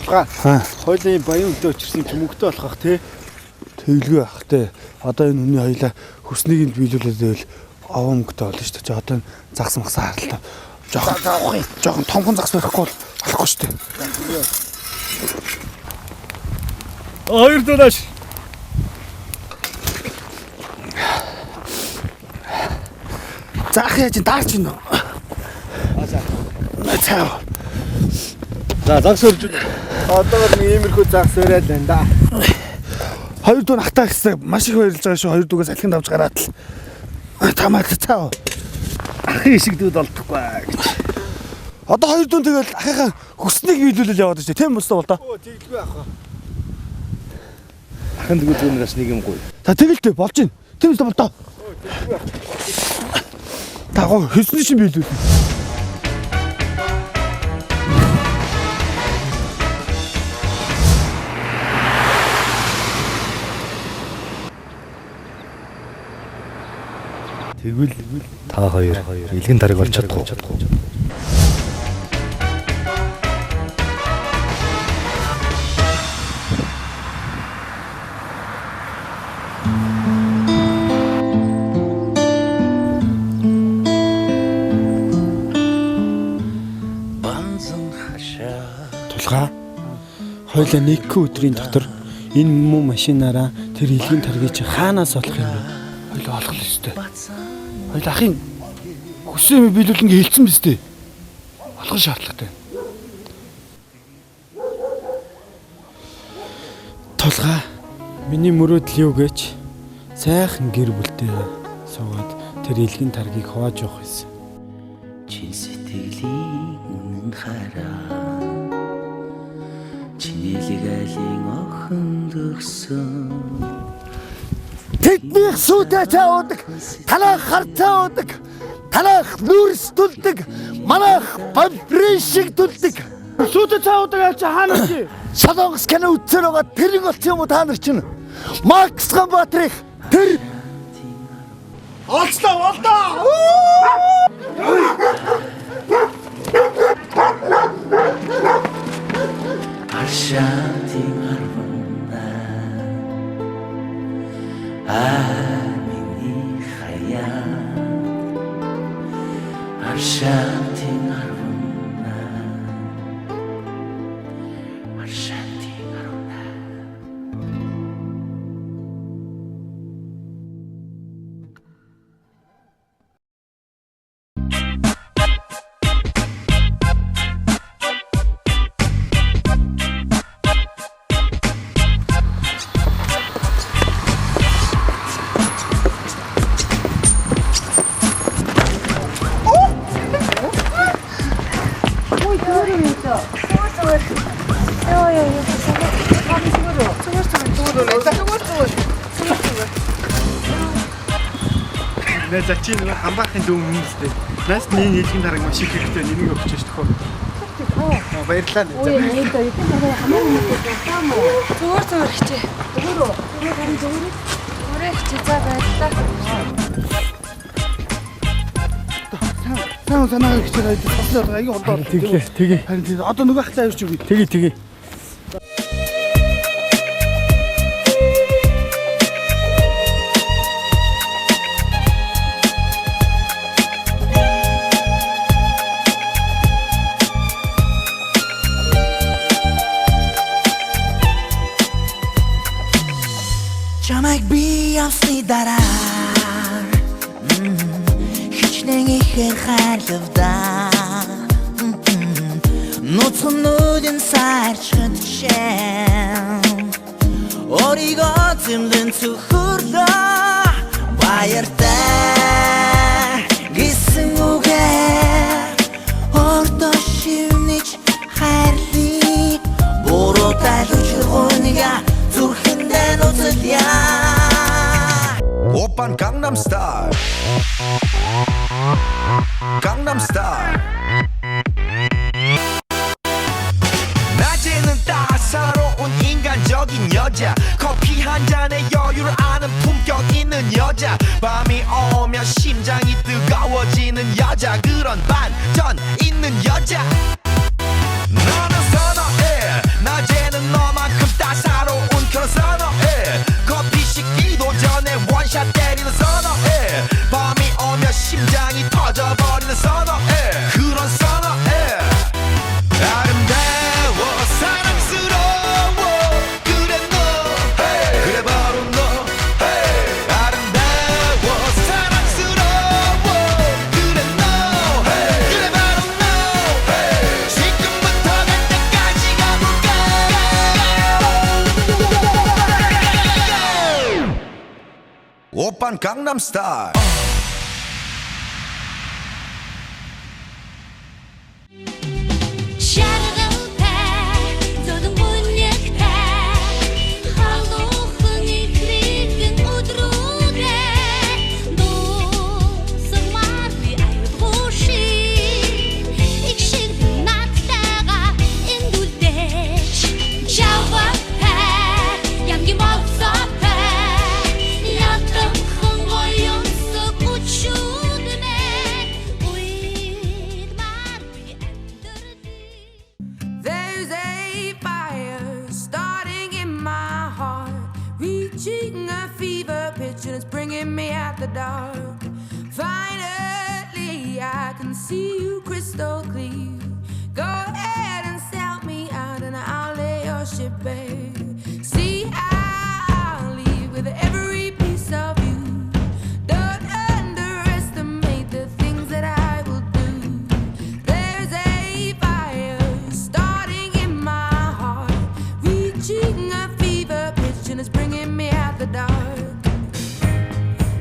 Толгой. Хойлын баян өдөө очирсан төмөгтэй болох ах тий. Тэглгүй ах тий. Одоо энэ хүний хоёлаа хүснийг нь биелүүлээд байвал овоо мөнгөтэй болно шүү дээ. Одоо загс магсаа харалтаа. Жохон томхон загс барихгүй болохгүй шүү дээ. Хоёр дунаш. Заах яаж даарч гинэ. Цаа. За загс өрж. Одоо нэг иймэрхүү загс өрөөл байна да. Хоёр дуу хатаа гэсэн маш их баярлж байгаа шүү. Хоёр дуугаас алхин давж гараад л. Тамаа цаа. Ахын шиг дүүд олдохгүй гэж. Одоо хоёр дуу тэгэл ахыхаа хүснийг биелүүлэл яваад шүү. Тийм болсоо бол та. Тэглгүй ах. Ахын дүүд өнөөс нэг юм гоё. За тэгэлтэй болж гин. Тийм л бол та. Тагоо хөсний шин биелүүл. Тэгвэл та хоёр илгэн тариг олж чадахгүй. Тулгаа. Хойлоо нэгэн өдрийн дотор энэ муу машинаараа тэр илгэн таргийг чи хаанаас олох юм бэ? Хойлоо олох л өстэй. Хойлоо ахын хүсээ биелүүлэн хэлсэн биз дээ. Олох шаардлагатай. Тулгаа. Миний мөрөөдөл юу гэж сайхан гэр бүлтэй суугаад тэр илгэн таргийг хувааж явах байсан. Чин сэтгэлийн үнэн хараа чинэлгэлийн охин дөрсөн Тэдний сүдэ цаадаг, танах хартаа удаг, танах нүрс тулдаг, манах бамбришиг тулдаг. Сүдэ цаадаг ачаа хаана чи? Солонгос кино үзсэн байгаа тэрэг болсон юм уу та нар чинь? Макс Ганбаатарх тэр олцлоо. Аршаантын арвана миний хаяа Аршаантын арвана Аршаантын арвана Нэ зачийн хамбахын дүү үнэстэй. Нас нэг илгэн тараг маш их хэрэгтэй нэмийг өгч шүү дээ. Баярлалаа. Зүгээр хичээ. Зүгээр хичээ за баярлалаа. Сайн санаагаар хичээд байдаг. Бослоо аяга ондоо. Тэгээ. Харин тийм одоо нөгөө хатаа явж үгүй. Тэгээ. Чамайг би авсны дараа хичнээн ихээр хайрлавдаа нуцнуудын сарчхад шэм оригоо зэмлэн цөхөрлөө баяртай гисэн үгээр ордоо шивнэж хайрлий буруу тайлбарчгонига зүрхэндээ нуцлья Oppan Gangnam Style 낮에는 따사로운 인간적인 여자 커피 한 잔에 여유를 아는 품격 있는 여자 밤이 오면 심장이 뜨거워지는 여자 그런 반전 있는 여자 너는 선어해 나 오빤 강남스타일 There's a fire starting in my heart, reaching a fever pitch and it's bringing me out the dark. Finally, I can see you crystal clear. Go ahead and sell me out and I'll lay your ship bare. See, I'll leave with every piece of you. Don't underestimate the things that I will do. There's a fire starting in my heart, reaching a fever pitch and it's bringing me out the dark.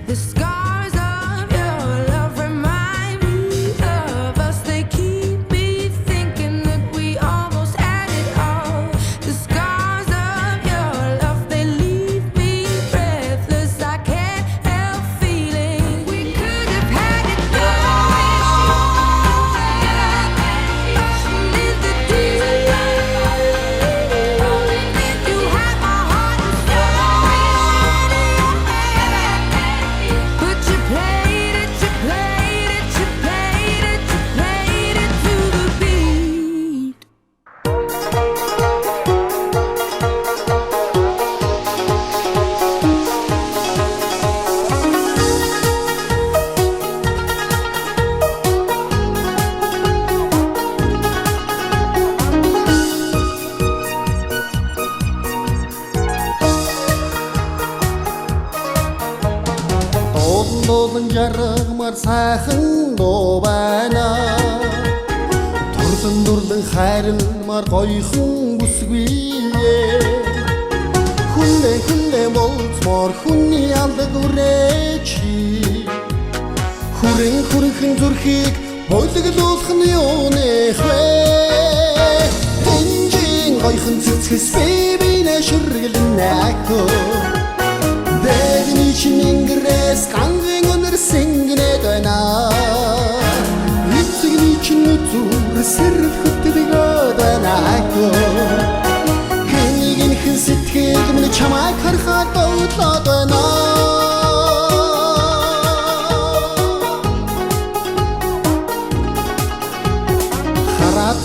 The scars of your love remind me of us. They keep me thinking that we almost had it all. The scars of your love, they leave me breathless. I can't help feeling we could have had it underneath the deep. You had my heart and soul, but you played it, you played it, you played it, you played it to the beat. Дуулан жаргамар сайхан дуу байна. Дурлан хайрмар гоёхон бүсгүй. Хүнлэ болцмор хүний алдаг үрээчи. Хүрэн зүрхийг бойлоглуулах нь юу нэх вэ? Энжин гоёхон цэцгэс бибинэ шүргэлнэ акко. Дэдний чингэрэс кангийн өнөр сингнэд байна. Эцэгний чин зүр сэрэл хөтөлгөөд байна акко. Хэнийг хэн сэтгэл минь чамайг харахад бодлоод байна.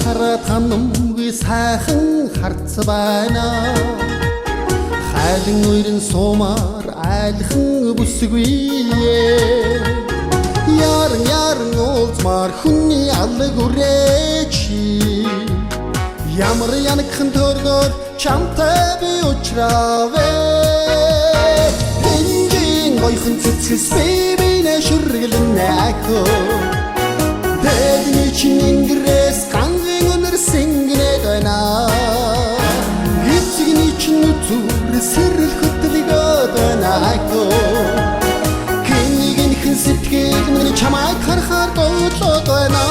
Хараад ханамгүй сайхан харц байна. Айлын уйрын сумаар айлхан бүсгүй. Яран уулзмаар хүний алдаг үрээчи. Ямар янагхан төргөөр чамтай би уулзраавэ. Энжин гоёхон цэцгэс бибинэ шүргэлнэ акко. Дэдний чингэрэс кангийн өнөр сингнэд байна. Эцэгний чин зүр сэрэл хөтөлгөөд байна акко. Хэнийг хэн сэтгэл минь чамайг харахаар бодлоод байна.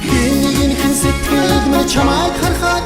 Хэнийг хэн сэтгэл минь чамайг харахаар